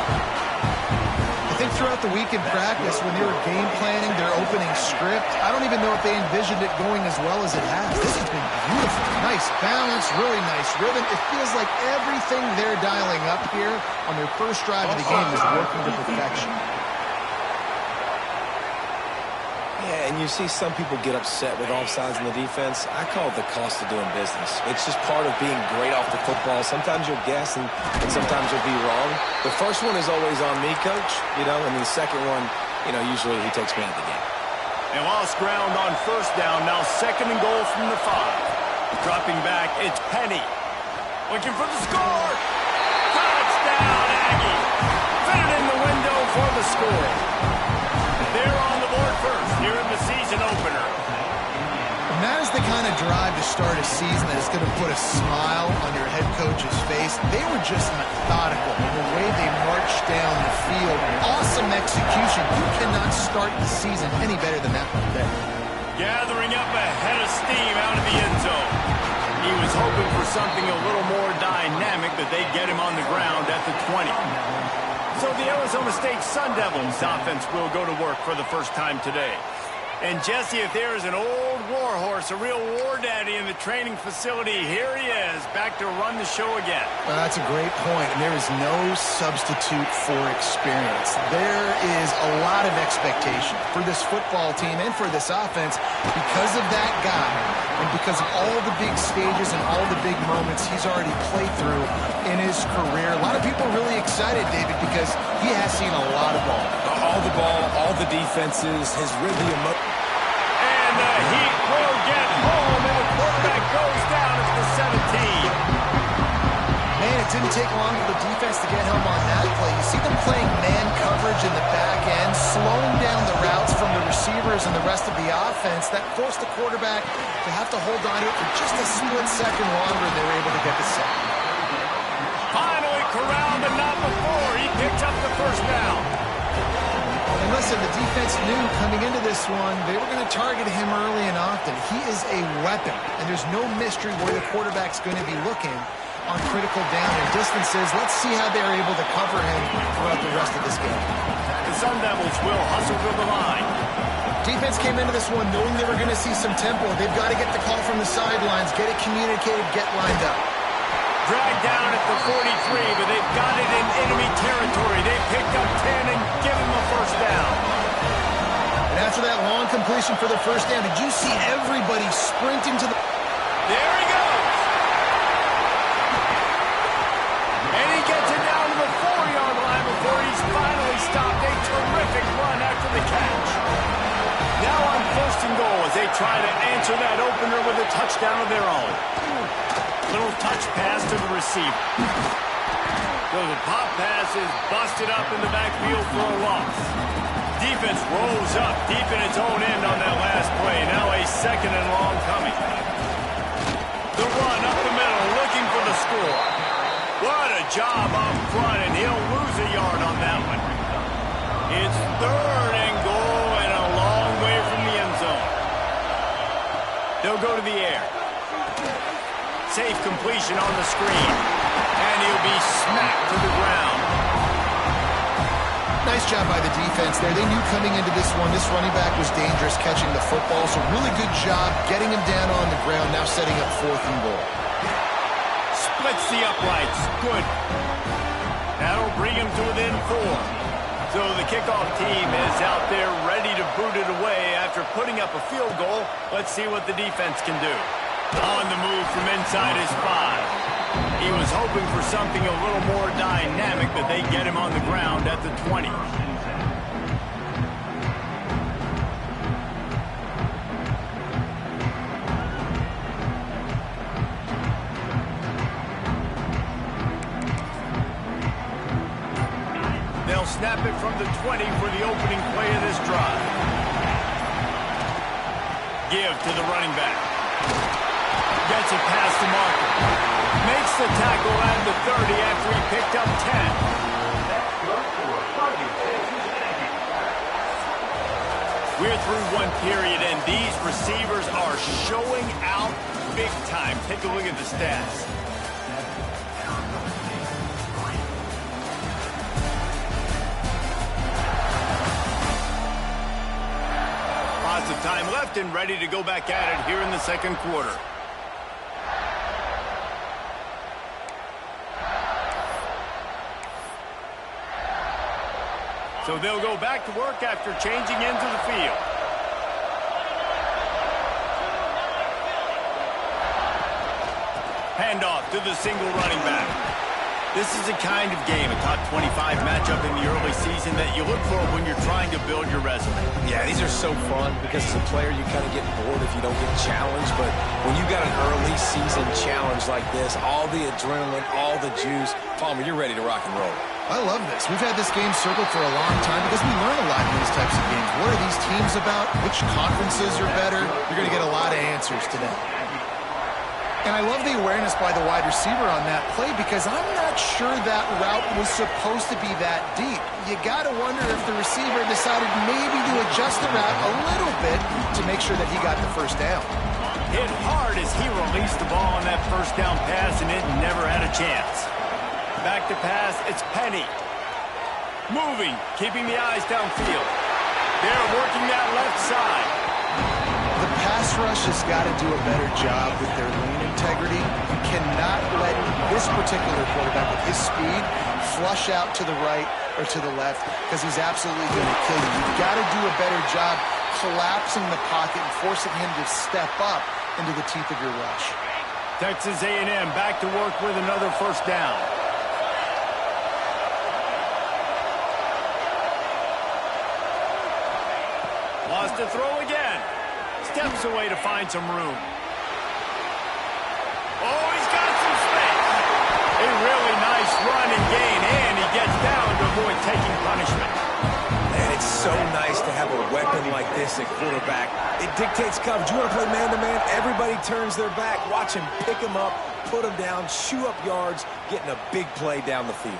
I think throughout the week in practice, when they were game planning their opening script, I don't even know if they envisioned it going as well as it has. This has been beautiful. Nice balance, really nice rhythm. It feels like everything they're dialing up here on their first drive of the game is working to perfection. Yeah, and you see some people get upset with offsides in the defense. I call it the cost of doing business. It's just part of being great off the football. Sometimes you'll guess, and sometimes you'll be wrong. The first one is always on me, Coach, and the second one, usually he takes me out of the game. And lost ground on first down. Now second and goal from the 5. Dropping back, it's Penny. Looking for the score. Touchdown, Aggie. Fit it in the window for the score. They're on the board first here in the season opener. And that is the kind of drive to start a season that is going to put a smile on your head coach's face. They were just methodical in the way they marched down the field. Awesome execution. You cannot start the season any better than that one there. Gathering up a head of steam out of the end zone. He was hoping for something a little more dynamic, but they get him on the ground at the 20. So the Arizona State Sun Devils offense will go to work for the first time today. And Jesse, if there is an old war horse, a real war daddy in the training facility, here he is, back to run the show again. Well, that's a great point, and there is no substitute for experience. There is a lot of expectation for this football team and for this offense because of that guy and because of all the big stages and all the big moments he's already played through in his career. A lot of people really excited, David, because he has seen a lot of ball. All the ball, all the defenses, his rhythm. And the Heat will get home, and the quarterback goes down at the 17. Man, it didn't take long for the defense to get home on that play. You see them playing man coverage in the back end, slowing down the routes from the receivers and the rest of the offense. That forced the quarterback to have to hold on to it for just a split second longer, and they were able to get the sack. Finally corralled, but not before. He picked up the first down. And listen, the defense knew coming into this one, they were going to target him early and often. He is a weapon, and there's no mystery where the quarterback's going to be looking on critical down and distances. Let's see how they're able to cover him throughout the rest of this game. The Sun Devils will hustle to the line. Defense came into this one knowing they were going to see some tempo. They've got to get the call from the sidelines, get it communicated, get lined up. Dragged down at the 43, but they've got it in enemy territory. They picked up 10 and give him a first down. And after that long completion for the first down, did you see everybody sprinting to the... There he goes. And he gets it down to the 4-yard line before he's finally stopped. A terrific run after the catch. Now on first and goal as they try to answer that opener with a touchdown of their own. Little touch pass to the receiver. So the pop pass is busted up in the backfield for a loss. Defense rolls up deep in its own end on that last play. Now a second and long coming. The run up the middle, looking for the score. What a job up front, and he'll lose a yard on that one. It's 3rd and goal and a long way from the end zone. They'll go to the air. Safe completion on the screen. And he'll be smacked to the ground. Nice job by the defense there. They knew coming into this one, this running back was dangerous catching the football, so really good job getting him down on the ground, now setting up 4th and goal. Splits the uprights. Good. That'll bring him to within 4. So the kickoff team is out there ready to boot it away after putting up a field goal. Let's see what the defense can do. On the move from inside his 5. He was hoping for something a little more dynamic, but they get him on the ground at the 20. They'll snap it from the 20 for the opening play of this drive. Give to the running back. Gets it past the marker. Makes the tackle at the 30 after he picked up 10. We're through one period, and these receivers are showing out big time. Take a look at the stats. Lots of time left and ready to go back at it here in the second quarter. So they'll go back to work after changing into the field. Handoff to the single running back. This is a kind of game, a top 25 matchup in the early season that you look for when you're trying to build your resume. Yeah, these are so fun because as a player you kind of get bored if you don't get challenged, but when you got an early season challenge like this, all the adrenaline, all the juice, Palmer, you're ready to rock and roll. I love this. We've had this game circled for a long time because we learn a lot in these types of games. What are these teams about? Which conferences are better? You're going to get a lot of answers today. And I love the awareness by the wide receiver on that play because I'm not sure that route was supposed to be that deep. You got to wonder if the receiver decided maybe to adjust the route a little bit to make sure that he got the first down. Hit hard as he released the ball on that first down pass, and it never had a chance. Back to pass, it's Penny. Moving, keeping the eyes downfield. They're working that left side. The pass rush has got to do a better job with their lane integrity. You cannot let this particular quarterback with his speed flush out to the right or to the left because he's absolutely going to kill you. You've got to do a better job collapsing the pocket and forcing him to step up into the teeth of your rush. Texas A&M back to work with another first down. Wants to throw again. Steps away to find some room. Oh, he's got some space. A really nice run and gain, and he gets down to avoid taking punishment. And it's so nice to have a weapon like this at quarterback. It dictates coverage. You want to play man-to-man? Everybody turns their back. Watch him pick him up, put him down, chew up yards, getting a big play down the field.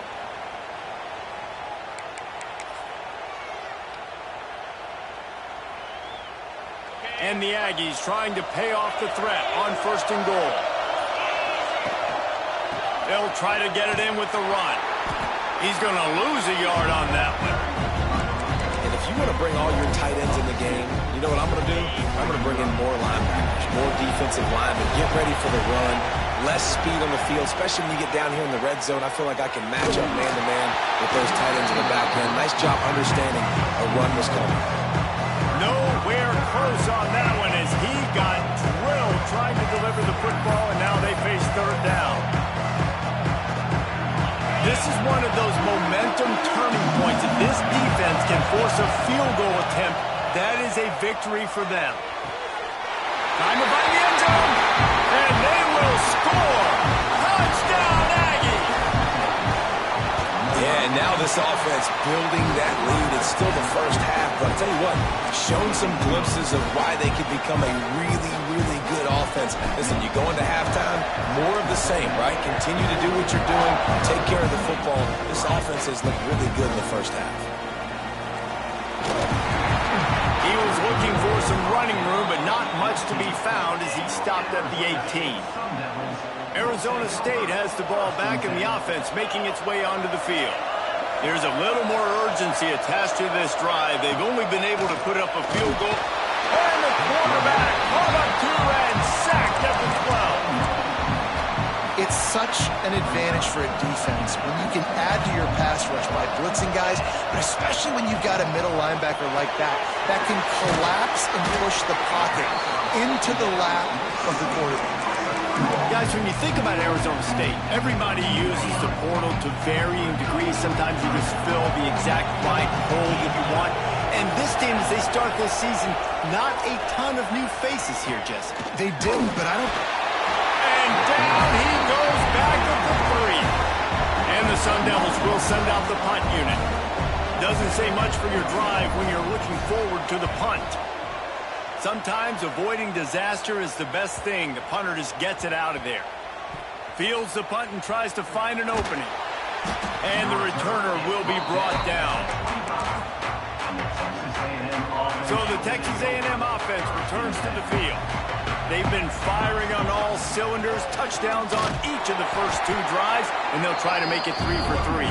And the Aggies trying to pay off the threat on 1st and goal. They'll try to get it in with the run. He's going to lose a yard on that one. And if you want to bring all your tight ends in the game, you know what I'm going to do? I'm going to bring in more linebackers, more defensive linemen, get ready for the run, less speed on the field, especially when you get down here in the red zone. I feel like I can match up man-to-man with those tight ends in the back end. Nice job understanding a run was coming. Nowhere close on that one as he got drilled trying to deliver the football, and now they face 3rd down. This is one of those momentum turning points. If this defense can force a field goal attempt, that is a victory for them. Time to find the end zone, and they will score. Touchdown, Aggie! Yeah, and now this offense building that lead. It's still the first half, but I'll tell you what, shown some glimpses of why they could become a really really good offense. Listen, you go into halftime, more of the same, right? Continue to do what you're doing. Take care of the football. This offense has looked really good in the first half. He was looking for some running room, but not much to be found as he stopped at the 18. Arizona State has the ball back in the offense, making its way onto the field. There's a little more urgency attached to this drive. They've only been able to put up a field goal. And the quarterback caught up to and sacked at the 12. It's such an advantage for a defense when you can add to your pass rush by blitzing guys, but especially when you've got a middle linebacker like that can collapse and push the pocket into the lap of the quarterback. Guys, when you think about Arizona State, everybody uses the portal to varying degrees. Sometimes you just fill the exact right hole that you want. And this team, as they start this season, not a ton of new faces here, Jesse. They didn't, but I don't... And down he goes back at the 3. And the Sun Devils will send out the punt unit. Doesn't say much for your drive when you're looking forward to the punt. Sometimes avoiding disaster is the best thing. The punter just gets it out of there. Fields the punt and tries to find an opening. And the returner will be brought down. So the Texas A&M offense returns to the field. They've been firing on all cylinders, touchdowns on each of the first 2 drives, and they'll try to make it 3 for 3.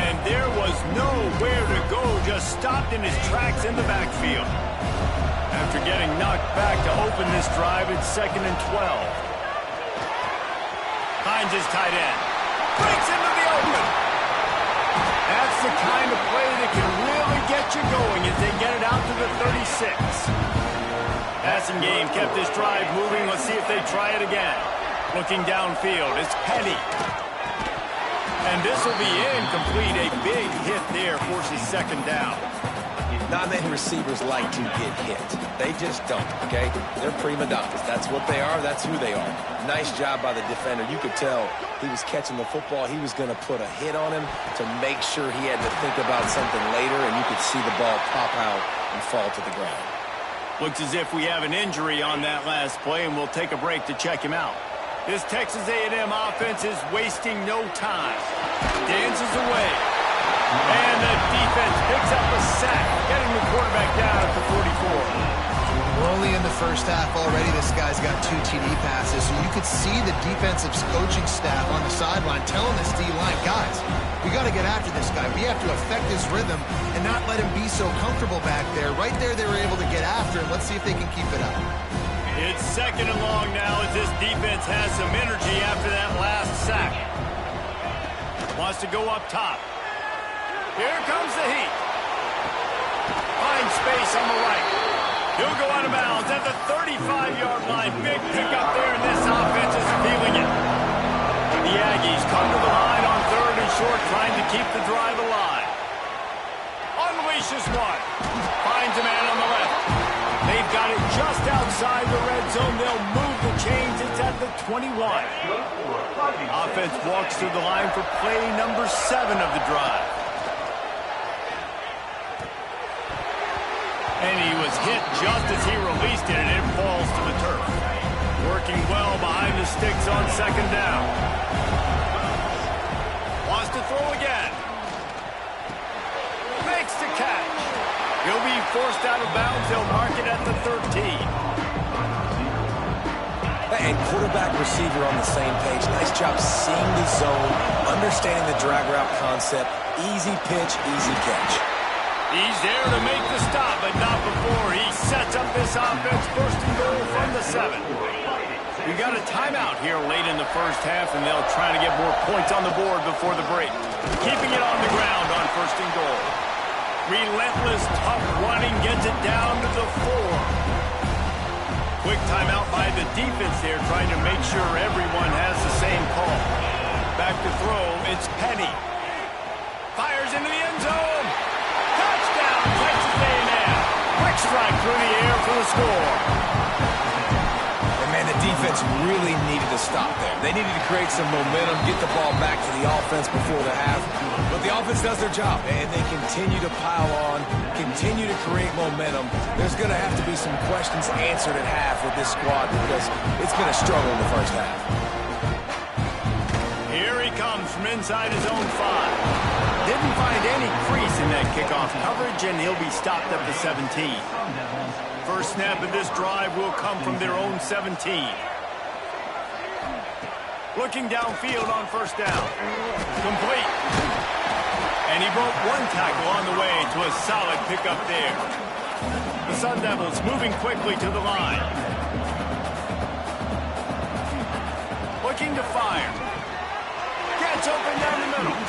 And there was nowhere to go, just stopped in his tracks in the backfield. After getting knocked back to open this drive, it's 2nd and 12. Finds his tight end. Breaks into the open. That's the kind of play that can really get you going as they get it out to the 36. Passing game kept this drive moving. Let's see if they try it again. Looking downfield, it's Penny. And this will be incomplete. A big hit there forces 2nd down. Not many receivers like to get hit. They just don't, okay? They're prima donnas. That's what they are. That's who they are. Nice job by the defender. You could tell he was catching the football. He was going to put a hit on him to make sure he had to think about something later, and you could see the ball pop out and fall to the ground. Looks as if we have an injury on that last play, and we'll take a break to check him out. This Texas A&M offense is wasting no time. Dances away. And the defense picks up a sack, getting the quarterback down at the 44. We're only in the first half already. This guy's got 2 TD passes, so you could see the defensive coaching staff on the sideline telling this D-line, guys, we got to get after this guy. We have to affect his rhythm and not let him be so comfortable back there. Right there, they were able to get after him. Let's see if they can keep it up. It's 2nd and long now as this defense has some energy after that last sack. Wants to go up top. Here comes the heat. Finds space on the right. He'll go out of bounds at the 35-yard line. Big pickup there, and this offense is feeling it. The Aggies come to the line on 3rd and short, trying to keep the drive alive. Unleashes one. Finds a man on the left. They've got it just outside the red zone. They'll move the chains. It's at the 21. Offense walks to the line for play number 7 of the drive. And he was hit just as he released it, and it falls to the turf. Working well behind the sticks on 2nd down. Wants to throw again. Makes the catch. He'll be forced out of bounds. They'll mark it at the 13. And quarterback receiver on the same page. Nice job seeing the zone, understanding the drag route concept. Easy pitch, easy catch. He's there to make the stop, but not before. He sets up this offense, 1st and goal from the 7. We got a timeout here late in the first half, and they'll try to get more points on the board before the break. Keeping it on the ground on 1st and goal. Relentless, tough running, gets it down to the 4. Quick timeout by the defense there, trying to make sure everyone has the same call. Back to throw, it's Penny. Fires into the end zone. Touchdown, Texas A&M. Quick strike through the air for the score. And man, the defense really needed to stop there. They needed to create some momentum, get the ball back to the offense before the half. But the offense does their job, and they continue to pile on continue to create momentum, there's going to have to be some questions answered at half with this squad because it's been a struggle in the first half. Here he comes from inside his own 5. Didn't find any crease in that kickoff coverage, and he'll be stopped at the 17. First snap of this drive will come from their own 17. Looking downfield on first down. Complete. And he broke one tackle on the way to a solid pickup there. The Sun Devils moving quickly to the line. Looking to fire. Gets open down the middle.